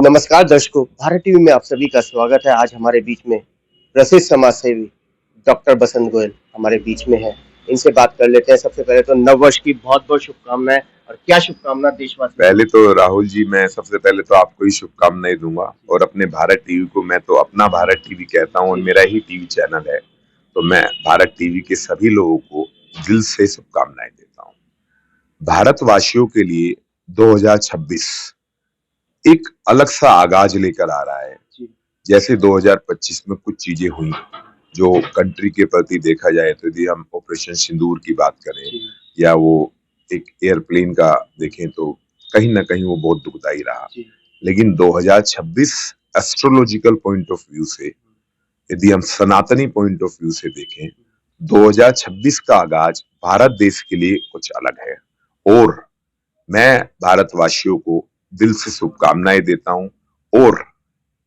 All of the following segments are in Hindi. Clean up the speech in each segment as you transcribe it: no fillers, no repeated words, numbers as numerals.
नमस्कार दर्शकों, भारत टीवी में आप सभी का स्वागत है। आज हमारे बीच में प्रसिद्ध समाज सेवी डॉक्टर बसंत गोयल हमारे बीच में है। इनसे बात कर लेते हैं। सबसे पहले तो नव वर्ष की बहुत बहुत शुभकामनाएं। और क्या शुभकामना देशवासी। पहले तो राहुल जी, मैं सबसे पहले तो आपको ही शुभकामनाएं दूंगा और अपने भारत टीवी को, मैं तो अपना भारत टीवी कहता हूँ और मेरा ही टीवी चैनल है, तो मैं भारत टीवी के सभी लोगों को दिल से शुभकामनाएं देता हूँ। भारतवासियों के लिए 2026 एक अलग सा आगाज लेकर आ रहा है। जैसे 2025 में कुछ चीजें हुई जो कंट्री के प्रति देखा जाए, तो यदि हम ऑपरेशन सिंदूर की बात करें या वो एक एयरप्लेन का देखें, तो कहीं ना कहीं वो बहुत दुखदाई रहा। लेकिन 2026 एस्ट्रोलॉजिकल पॉइंट ऑफ व्यू से, यदि हम सनातनी पॉइंट ऑफ व्यू से देखें, 2026 का आगाज भारत देश के लिए कुछ अलग है और मैं भारतवासियों को दिल से शुभकामनाएं देता हूं और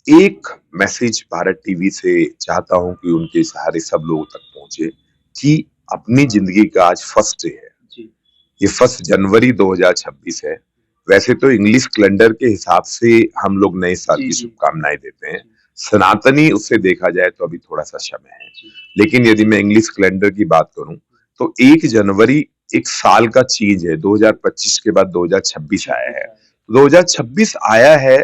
एक मैसेज भारत टीवी से चाहता हूं कि उनके सहारे सब लोगों तक पहुंचे कि अपनी जिंदगी का आज फर्स्ट डे है। ये 1 जनवरी 2026 है। वैसे तो इंग्लिश कैलेंडर के हिसाब से हम लोग नए साल की शुभकामनाएं देते हैं, सनातनी उससे देखा जाए तो अभी थोड़ा सा समय है। लेकिन यदि मैं इंग्लिश कैलेंडर की बात करूं तो 1 जनवरी एक साल का चीज है। 2025 के बाद 2026 आया है। 2026 आया है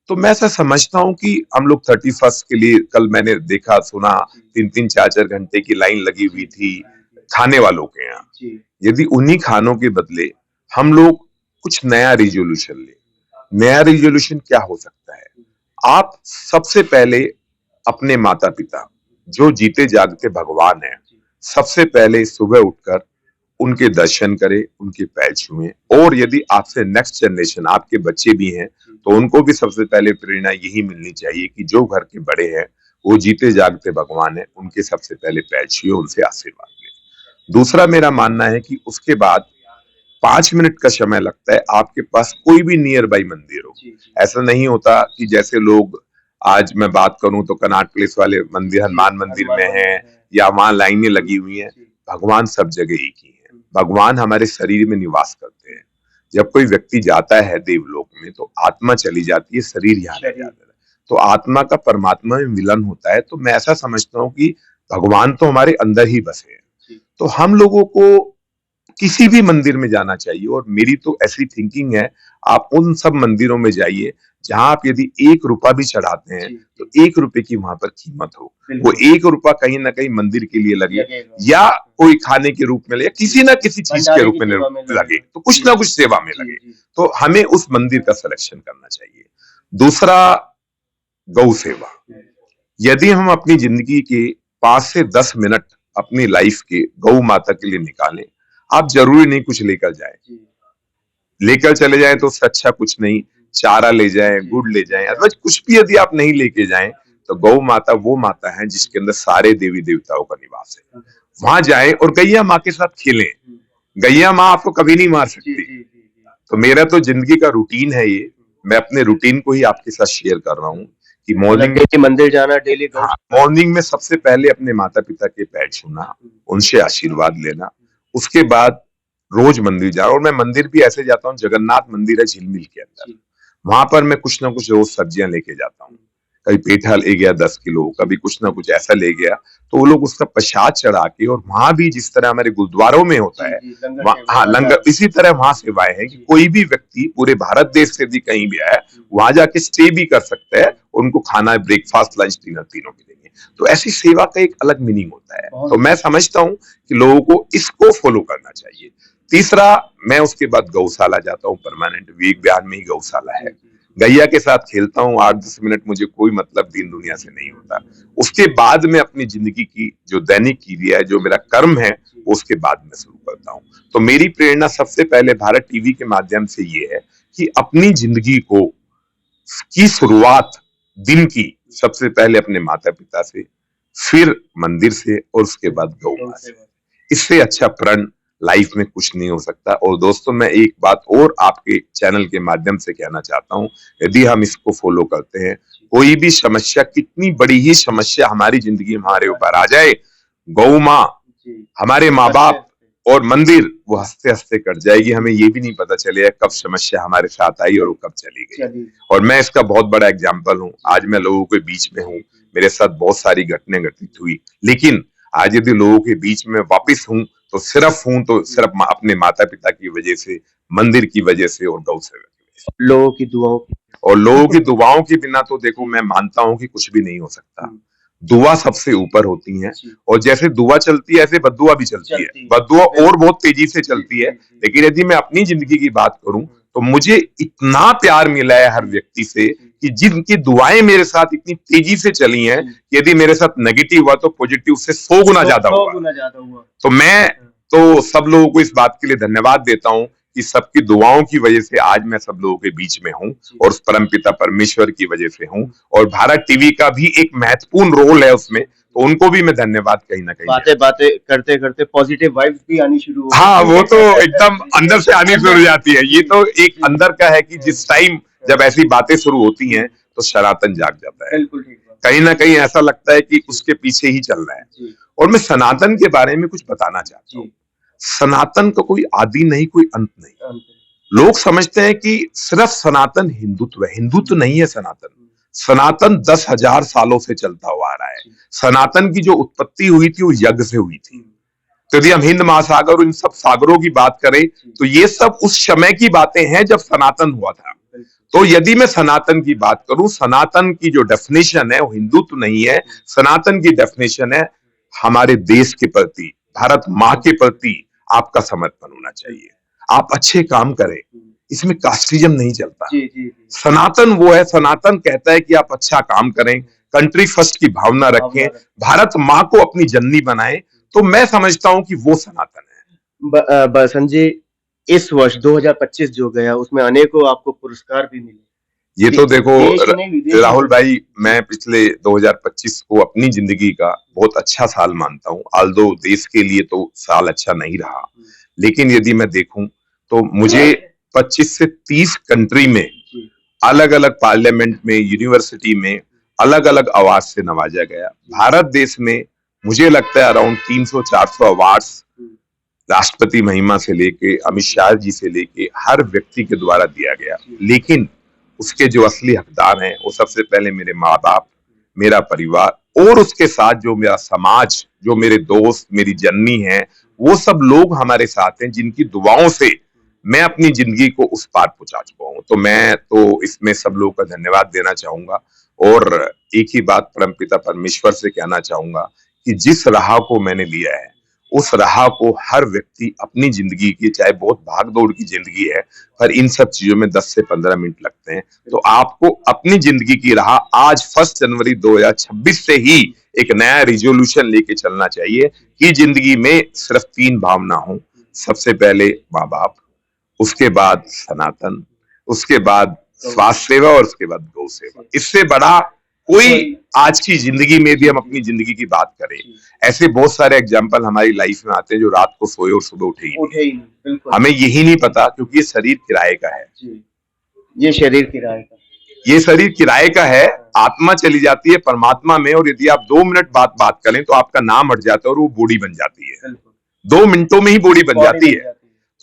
तो मैं ऐसा समझता हूं कि हम लोग 31 के लिए, कल मैंने देखा सुना 3-3 4-4 घंटे की लाइन लगी हुई थी खाने वालों के यहाँ। यदि उन्हीं खानों के बदले हम लोग कुछ नया रिजोल्यूशन ले, नया रिजोल्यूशन क्या हो सकता है? आप सबसे पहले अपने माता पिता जो जीते जागते भगवान है, सबसे पहले सुबह उठकर उनके दर्शन करें, उनके पैर छुएं। और यदि आपसे नेक्स्ट जनरेशन आपके बच्चे भी हैं तो उनको भी सबसे पहले प्रेरणा यही मिलनी चाहिए कि जो घर के बड़े हैं वो जीते जागते भगवान है, उनके सबसे पहले पैर छुए, उनसे आशीर्वाद लें। दूसरा मेरा मानना है कि उसके बाद 5 मिनट का समय लगता है, आपके पास कोई भी नियर बाई मंदिर हो। ऐसा नहीं होता कि जैसे लोग, आज मैं बात करूं तो कनॉट प्लेस वाले मंदिर हनुमान मंदिर में है या वहां लाइनें लगी हुई हैं। भगवान सब जगह एक ही है। भगवान हमारे शरीर में निवास करते हैं। जब कोई व्यक्ति जाता है देवलोक में तो आत्मा चली जाती है, शरीर यहाँ रह जाता है। तो आत्मा का परमात्मा में मिलन होता है। तो मैं ऐसा समझता हूँ कि भगवान तो हमारे अंदर ही बसे हैं। तो हम लोगों को किसी भी मंदिर में जाना चाहिए और मेरी तो ऐसी थिंकिंग है, आप उन सब मंदिरों में जाइए जहां आप यदि 1 रुपया भी चढ़ाते हैं तो 1 रुपए की वहां पर कीमत हो। वो 1 रुपया कहीं ना कहीं मंदिर के लिए लगे या कोई खाने के रूप में लगे, किसी ना किसी चीज के रूप में लगे, तो कुछ ना कुछ सेवा में लगे। तो हमें उस मंदिर का सिलेक्शन करना चाहिए। दूसरा, गौ सेवा। यदि हम अपनी जिंदगी के 5 से 10 मिनट अपनी लाइफ के गौ माता के लिए निकालें, आप जरूरी नहीं कुछ लेकर जाए, लेकर चले जाएं तो उससे अच्छा कुछ नहीं, चारा ले जाएं, गुड़ ले जाएं, अथवा कुछ भी यदि आप नहीं लेके जाएं तो गौ माता वो माता है जिसके अंदर सारे देवी देवताओं का निवास है। वहां जाएं और गैया माँ के साथ खेलें। गैया माँ आपको कभी नहीं मार सकती। तो मेरा तो जिंदगी का रूटीन है ये। मैं अपने रूटीन को ही आपके साथ शेयर कर रहा हूँ कि मॉर्निंग में मंदिर जाना डेली। मॉर्निंग में सबसे पहले अपने माता पिता के पैर छूना, उनसे आशीर्वाद लेना, उसके बाद रोज मंदिर जा रहा हूं। और मैं मंदिर भी ऐसे जाता हूँ, जगन्नाथ मंदिर है झिलमिल के अंदर, वहां पर मैं कुछ ना कुछ रोज सब्जियां लेके जाता हूँ। कभी पेठा ले गया 10 किलो, कभी कुछ ना कुछ ऐसा ले गया, तो वो लोग उसका प्रसाद चढ़ा के, और वहां भी जिस तरह हमारे गुरुद्वारों में होता है, हाँ लंगर, इसी तरह वहां सेवाएं है कि कोई भी व्यक्ति पूरे भारत देश से यदि कहीं भी आए वहां जाके स्टे भी कर सकता है। उनको खाना, ब्रेकफास्ट, लंच, डिनर तीनों मिलेंगे। तो ऐसी सेवा का एक अलग मीनिंग होता है। तो मैं समझता हूँ कि लोगों को इसको फॉलो करना चाहिए। तीसरा, मैं उसके बाद गौशाला जाता हूँ परमानेंट। विवेक विहार में ही गौशाला है। गैया के साथ खेलता हूँ 8-10 मिनट, मुझे कोई मतलब दीन दुनिया से नहीं होता। उसके बाद में अपनी जिंदगी की जो दैनिक क्रिया है, जो मेरा कर्म है, वो उसके बाद में शुरू करता हूँ। तो मेरी प्रेरणा सबसे पहले भारत टीवी के माध्यम से ये है कि अपनी जिंदगी को की शुरुआत दिन की सबसे पहले अपने माता पिता से, फिर मंदिर से और उसके बाद गौ माता से। इससे अच्छा प्रण लाइफ में कुछ नहीं हो सकता। और दोस्तों, मैं एक बात और आपके चैनल के माध्यम से कहना चाहता हूं, यदि हम इसको फॉलो करते हैं, कोई भी समस्या, कितनी बड़ी ही समस्या हमारी जिंदगी में हमारे ऊपर आ जाए, गौ माँ, हमारे माँ बाप और मंदिर वो हंसते हंसते कट जाएगी, हमें ये भी नहीं पता चलेगा कब समस्या हमारे साथ आई और वो कब चली गई। चलिए और मैं इसका बहुत बड़ा एग्जाम्पल हूँ। आज मैं लोगों के बीच में हूँ, मेरे साथ बहुत सारी घटनाएं घटित हुई, लेकिन आज यदि लोगों के बीच में वापिस हूँ तो सिर्फ अपने माता पिता की वजह से, मंदिर की वजह से और गौ सेवा की वजह से। लोगों की दुआओं की। और लोगों की दुआओं के बिना तो देखो मैं मानता हूं कि कुछ भी नहीं हो सकता। दुआ सबसे ऊपर होती है, और जैसे दुआ चलती है ऐसे बद्दुआ भी चलती है। बद्दुआ और बहुत तेजी से चलती है, लेकिन यदि मैं अपनी जिंदगी की बात करूं तो मुझे इतना प्यार मिला है हर व्यक्ति से कि जिनकी दुआएं मेरे साथ इतनी तेजी से चली हैं, यदि मेरे साथ नेगेटिव हुआ तो पॉजिटिव से 100 गुना ज्यादा हुआ। तो मैं तो सब लोगों को इस बात के लिए धन्यवाद देता हूं कि सबकी दुआओं की वजह से आज मैं सब लोगों के बीच में हूं, और उस परमपिता परमेश्वर की वजह से हूं, और भारत टीवी का भी एक महत्वपूर्ण रोल है उसमें, तो उनको भी मैं धन्यवाद कहीं ना कहीं। बातें करते करते पॉजिटिव वाइब्स भी आनी शुरू हो। हाँ, वो तो एकदम अंदर से आनी शुरू हो जाती है। ये तो एक अंदर का है कि जिस टाइम जब ऐसी बातें शुरू होती हैं तो सनातन जाग जाता है। बिल्कुल ठीक बात। कहीं ना कहीं ऐसा लगता है कि उसके पीछे ही चलना है। और मैं सनातन के बारे में कुछ बताना चाहता हूँ। सनातन का कोई आदि नहीं, कोई अंत नहीं। लोग समझते हैं कि सिर्फ सनातन हिंदुत्व है, हिंदुत्व नहीं है सनातन। सनातन 10,000 सालों से चलता हुआ आ रहा है। सनातन की जो उत्पत्ति हुई थी वो यज्ञ से हुई थी। तो यदि हम हिंद महासागर और इन सब सागरों की बात करें तो ये सब उस समय की बातें हैं जब सनातन हुआ था। तो यदि मैं सनातन की बात करूं, सनातन की जो डेफिनेशन है वो हिंदुत्व नहीं है। सनातन की डेफिनेशन है हमारे देश के प्रति, भारत माँ के प्रति आपका समर्पण होना चाहिए। आप अच्छे काम करें, इसमें कास्टिज्म नहीं चलता। सनातन वो है, सनातन कहता है कि आप अच्छा काम करें, कंट्री फर्स्ट की भावना रखें, भारत माँ को अपनी जननी बनाएं। तो मैं समझता हूं कि वो सनातन है। बसंत जी, इस वर्ष 2025 जो गया उसमें अनेकों आपको पुरस्कार भी मिले। ये तो देखो राहुल भाई, मैं पिछले 2025 को अपनी जिंदगी का बहुत अच्छा साल मानता हूँ। आल्दो देश के लिए तो साल अच्छा नहीं रहा, लेकिन यदि मैं देखूं तो मुझे 25 से 30 कंट्री में अलग अलग पार्लियामेंट में, यूनिवर्सिटी में अलग अलग अवार्ड से नवाजा गया। भारत देश में मुझे लगता है अराउंड 300-400 अवार्ड्स राष्ट्रपति महिमा से लेके, अमित शाह जी से लेके हर व्यक्ति के द्वारा दिया गया। लेकिन उसके जो असली हकदार हैं वो सबसे पहले मेरे माँ बाप, मेरा परिवार, और उसके साथ जो मेरा समाज, जो मेरे दोस्त, मेरी जननी है, वो सब लोग हमारे साथ हैं जिनकी दुआओं से मैं अपनी जिंदगी को उस पार पहुंचा चुका हूं। तो मैं तो इसमें सब लोगों का धन्यवाद देना चाहूंगा, और एक ही बात परमपिता परमेश्वर से कहना चाहूंगा कि जिस राह को मैंने लिया है उस राह को हर व्यक्ति अपनी जिंदगी की, चाहे बहुत भाग दौड़ की जिंदगी है, पर इन सब चीजों में 10 से 15 मिनट लगते हैं। तो आपको अपनी जिंदगी की राह आज 1 जनवरी 2026 से ही एक नया रिजोल्यूशन लेके चलना चाहिए कि जिंदगी में सिर्फ 3 भावना हो। सबसे पहले माँ बाप, उसके बाद सनातन, उसके बाद स्वास्थ्य सेवा, और उसके बाद गौ सेवा। इससे बड़ा कोई आज की जिंदगी में भी हम अपनी जिंदगी की बात करें, ऐसे बहुत सारे एग्जाम्पल हमारी लाइफ में आते हैं जो रात को सोए और सुबह उठे ही नहीं। हमें यही नहीं पता, क्योंकि ये शरीर किराए का है। ये शरीर किराए का, ये शरीर किराए का है। आत्मा चली जाती है परमात्मा में, और यदि आप 2 मिनट बात करें तो आपका नाम हट जाता है और वो बॉडी बन जाती है। 2 मिनटों में ही बॉडी बन जाती है।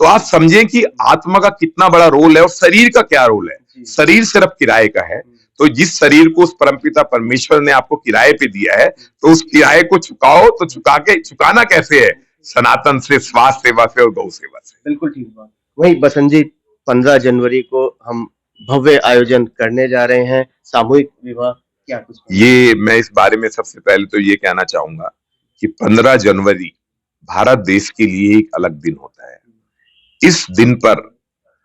तो आप समझें कि आत्मा का कितना बड़ा रोल है और शरीर का क्या रोल है। शरीर सिर्फ किराए का है। तो जिस शरीर को उस परमपिता परमेश्वर ने आपको किराए पे दिया है, तो उस किराए को चुकाओ। तो चुकाना कैसे है? सनातन से, स्वास्थ्य सेवा से और गौ सेवा से। बिल्कुल ठीक बात। वही बसंत जी, 15 जनवरी को हम भव्य आयोजन करने जा रहे हैं, सामूहिक विवाह, क्या कुछ? ये मैं इस बारे में सबसे पहले तो ये कहना चाहूंगा कि 15 जनवरी भारत देश के लिए एक अलग दिन होता है। इस दिन पर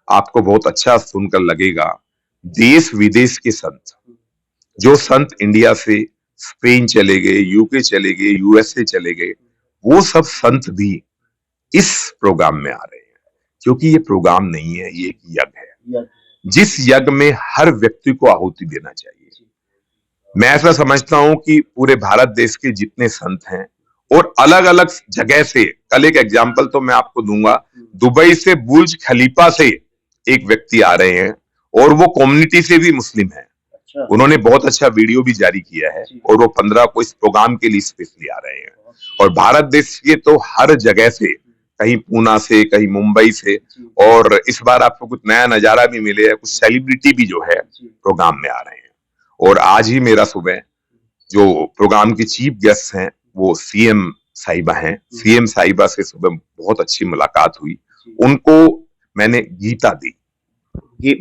आपको बहुत अच्छा सुनकर लगेगा, देश विदेश के संत, जो संत इंडिया से स्पेन चले गए, यूके चले गए, यूएसए चले गए, वो सब संत भी इस प्रोग्राम में आ रहे हैं। क्योंकि ये प्रोग्राम नहीं है, ये एक यज्ञ है, जिस यज्ञ में हर व्यक्ति को आहुति देना चाहिए। मैं ऐसा समझता हूं कि पूरे भारत देश के जितने संत हैं और अलग अलग जगह से, कल एक एग्जाम्पल तो मैं आपको दूंगा, दुबई से, बुर्ज खलीफा से एक व्यक्ति आ रहे हैं, और वो कम्युनिटी से भी मुस्लिम है। उन्होंने बहुत अच्छा वीडियो भी जारी किया है, और वो 15 को इस प्रोग्राम के लिए स्पेशली आ रहे हैं। और भारत देश के तो हर जगह से, कहीं पूना से, कहीं मुंबई से, और इस बार आपको कुछ नया नजारा भी मिलेगा, कुछ सेलिब्रिटी भी जो है प्रोग्राम में आ रहे हैं। और आज ही मेरा सुबह जो प्रोग्राम की चीफ गेस्ट हैं वो सीएम साहिबा हैं, सीएम साहिबा से सुबह बहुत अच्छी मुलाकात हुई, उनको मैंने गीता दी,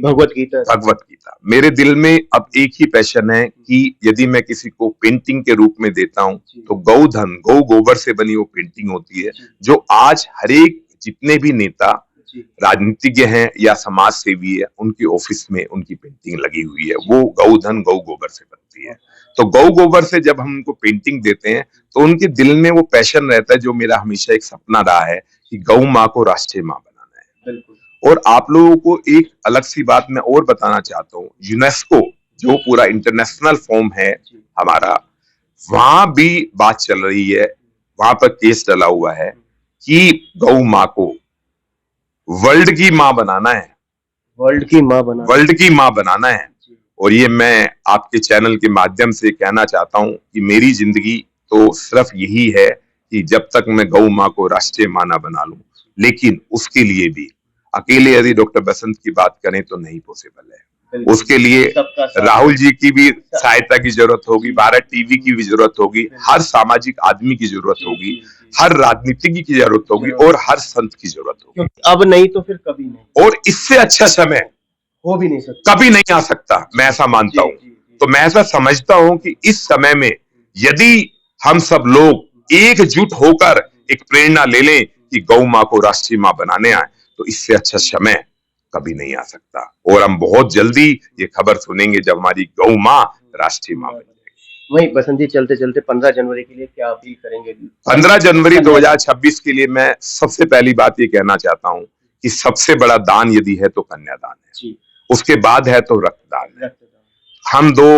भगवत गीता। मेरे दिल में अब एक ही पैशन है कि यदि मैं किसी को पेंटिंग के रूप में देता हूं तो गौधन, गौ गोबर से बनी वो पेंटिंग होती है, जो आज हर एक जितने भी नेता, राजनीतिज्ञ हैं या समाज सेवी है, उनके ऑफिस में उनकी पेंटिंग लगी हुई है, वो गौधन, गौ गोबर से बनती है। तो गौ गोबर से जब हम उनको पेंटिंग देते हैं तो उनके दिल में वो पैशन रहता है, जो मेरा हमेशा एक सपना रहा है कि गौ माँ को राष्ट्रीय माँ बनाना है। बिल्कुल। और आप लोगों को एक अलग सी बात मैं और बताना चाहता हूँ, यूनेस्को जो पूरा इंटरनेशनल फॉर्म है हमारा, वहां भी बात चल रही है, वहां पर केस डला हुआ है कि गौ माँ को वर्ल्ड की माँ बनाना है, वर्ल्ड की माँ बनाना है। और ये मैं आपके चैनल के माध्यम से कहना चाहता हूँ कि मेरी जिंदगी तो सिर्फ यही है कि जब तक मैं गौ माँ को राष्ट्रीय माँ ना बना लूं, लेकिन उसके लिए भी अकेले यदि डॉक्टर बसंत की बात करें तो नहीं पॉसिबल है। उसके लिए राहुल जी की भी सहायता की जरूरत होगी, भारत टीवी की भी जरूरत होगी, हर सामाजिक आदमी की जरूरत होगी, हर राजनीतिज्ञ की जरूरत होगी और हर संत की जरूरत होगी। अब नहीं तो फिर कभी नहीं, और इससे अच्छा समय हो भी नहीं सकता, कभी नहीं आ सकता, मैं ऐसा मानता हूं। तो मैं ऐसा समझता हूं कि इस समय में यदि हम सब लोग एकजुट होकर एक प्रेरणा ले लें कि गौ माँ को राष्ट्रीय माँ बनाने आए, तो इससे अच्छा समय कभी नहीं आ सकता। और हम बहुत जल्दी ये खबर सुनेंगे जब हमारी गौ माँ राष्ट्रीय माँ बन जाएगी। वही बसंत जी, चलते चलते 15 जनवरी के लिए क्या अपील करेंगे? 15 जनवरी 2026 के लिए मैं सबसे पहली बात ये कहना चाहता हूँ कि सबसे बड़ा दान यदि है तो कन्यादान है, उसके बाद है तो रक्तदान है। हम दो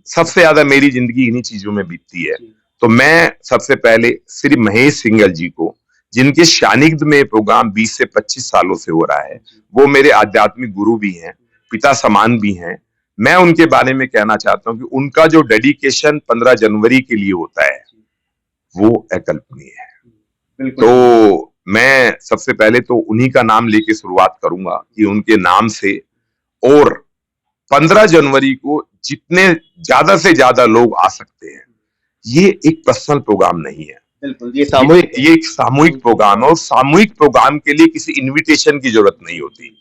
सबसे ज्यादा मेरी जिंदगी इन्हीं चीजों में बीतती है। तो मैं सबसे पहले श्री महेश सिंघल जी को, जिनके सानिध्य में प्रोग्राम 20 से 25 सालों से हो रहा है, वो मेरे आध्यात्मिक गुरु भी हैं, पिता समान भी हैं, मैं उनके बारे में कहना चाहता हूं कि उनका जो डेडिकेशन 15 जनवरी के लिए होता है वो अकल्पनीय है। तो मैं सबसे पहले तो उन्हीं का नाम लेके शुरुआत करूंगा कि उनके नाम से, और 15 जनवरी को जितने ज्यादा से ज्यादा लोग आ सकते हैं, ये एक पर्सनल प्रोग्राम नहीं है, बिल्कुल ये एक सामूहिक प्रोग्राम है। और सामूहिक प्रोग्राम के लिए किसी इनविटेशन की जरूरत नहीं होती।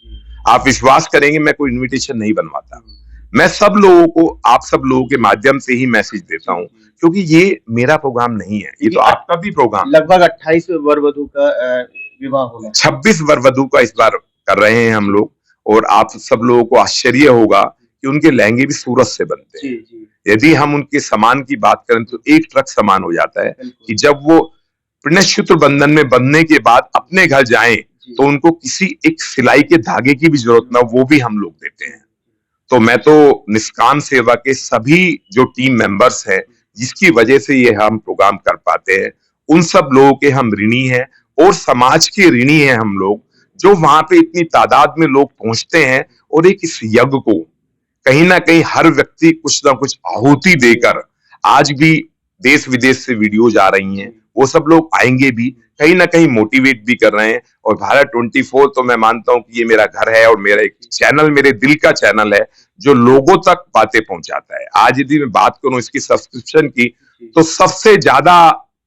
आप विश्वास करेंगे मैं कोई इनविटेशन नहीं बनवाता, मैं सब लोगों को, आप सब लोगों के माध्यम से ही मैसेज देता हूं, क्योंकि ये मेरा प्रोग्राम नहीं है, ये तो आपका भी प्रोग्राम। लगभग 28 वर वधू का विवाह होगा, 26 वर वधू का इस बार कर रहे हैं हम लोग, और आप सब लोगों को आश्चर्य होगा कि उनके लहंगे भी सूरत से बनते हैं। यदि हम उनके सामान की बात करें तो एक ट्रक सामान हो जाता है कि जब वो प्रणसूत्र बंधन में बंधने के बाद अपने घर जाएं तो उनको किसी एक सिलाई के धागे की भी जरूरत ना, वो भी हम लोग देते हैं। तो मैं तो निष्काम सेवा के सभी जो टीम मेंबर्स हैं, जिसकी वजह से ये हम प्रोग्राम कर पाते हैं, उन सब लोगों के हम ऋणी हैं, और समाज के ऋणी हैं हम लोग, जो वहां पे इतनी तादाद में लोग पहुंचते हैं और एक इस यज्ञ को कहीं ना कहीं हर व्यक्ति कुछ ना कुछ आहुति देकर, आज भी देश विदेश से वीडियोज आ रही हैं, वो सब लोग आएंगे भी, कहीं ना कहीं मोटिवेट भी कर रहे हैं। और भारत 24 तो मैं मानता हूं कि ये मेरा घर है और मेरा एक चैनल, मेरे दिल का चैनल है, जो लोगों तक बातें पहुंचाता है। आज यदि मैं बात करूं इसकी सब्सक्रिप्शन की, तो सबसे ज्यादा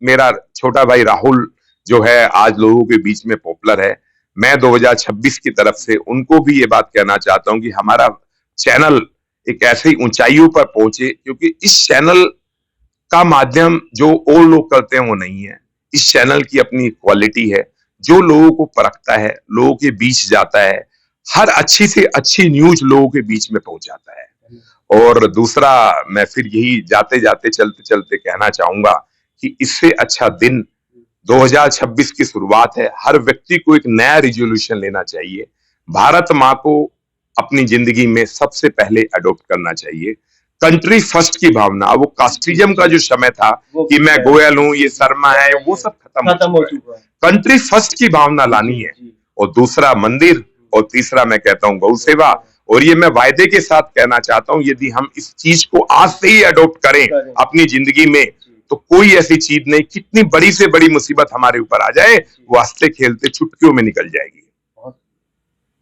मेरा छोटा भाई राहुल जो है आज लोगों के बीच में पॉपुलर है। मैं 2026 की तरफ से उनको भी ये बात कहना चाहता हूं कि हमारा चैनल एक ऐसी ऊंचाइयों पर पहुंचे, क्योंकि इस चैनल का माध्यम जो और लोग करते हैं वो नहीं है। इस चैनल की अपनी क्वालिटी है, जो लोगों को परखता है, लोगों के बीच जाता है, हर अच्छी से अच्छी न्यूज लोगों के बीच में पहुंचाता है। और दूसरा, मैं फिर यही जाते जाते चलते चलते कहना चाहूंगा कि इससे अच्छा दिन 2026 की शुरुआत है। हर व्यक्ति को एक नया रिजोल्यूशन लेना चाहिए, भारत माँ को अपनी जिंदगी में सबसे पहले अडॉप्ट करना चाहिए। कंट्री फर्स्ट की भावना, वो कास्टिज्म का जो समय था कि मैं गोयल हूं, ये शर्मा है, वो सब खत्म हो चुका है। कंट्री फर्स्ट की भावना लानी है। और दूसरा मंदिर, और तीसरा मैं कहता हूं गौ सेवा। और ये मैं वायदे के साथ कहना चाहता हूं, यदि हम इस चीज को आज से ही अडॉप्ट करें अपनी जिंदगी में, तो कोई ऐसी चीज नहीं, कितनी बड़ी से बड़ी मुसीबत हमारे ऊपर आ जाए वो हंसते खेलते चुटकियों में निकल जाएगी।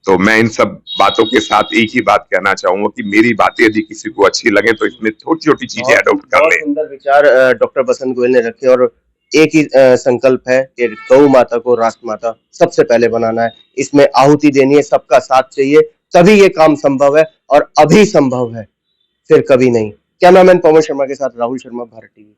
तो मैं इन सब बातों के साथ एक ही बात कहना चाहूंगा कि मेरी बातें यदि किसी को अच्छी लगे तो इसमें छोटी छोटी चीजें अडॉप्ट कर बहुत ले। सुंदर विचार डॉक्टर बसंत गोयल ने रखे, और एक ही संकल्प है कि गौ माता को राष्ट्र माता सबसे पहले बनाना है, इसमें आहुति देनी है, सबका साथ चाहिए, तभी ये काम संभव है, और अभी संभव है, फिर कभी नहीं। कैमरामैन पवन शर्मा के साथ राहुल शर्मा, भारत टीवी।